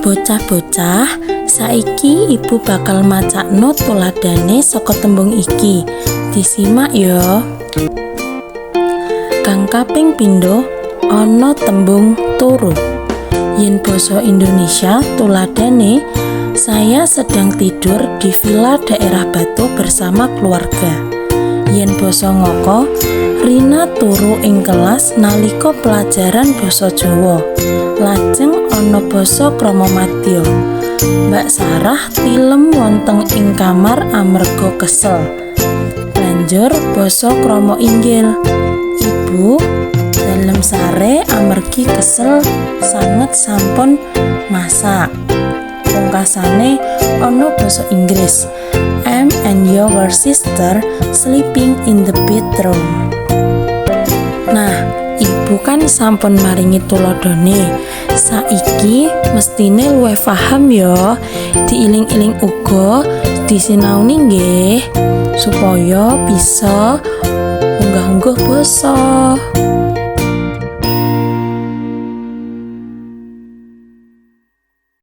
Bocah-bocah, saiki ibu bakal macakno tuladane saka tembung iki. Disimak ya. Kang kaping pindho ana tembung turu. Yen basa Indonesia tuladane, saya sedang tidur di villa daerah Batu bersama keluarga. Yen basa Ngoko, Rina turu ing kelas nalika pelajaran basa Jawa. Lajeng ana basa Kramamadya. Mbak Sarah tilem wonten ing kamar amarga kesel. Banjur basa Krama Inggil. Ibu dalem sare amargi kesel sanget sampun masak. Pungkasane ana basa Inggris. I'm and your sister sleeping in the bedroom. Nah, ibu kan sampun maringi tuladane. Saiki mestine luwih paham ya. Diiling-iling uga disinaoni nggih supaya bisa unggah-ungguh basa.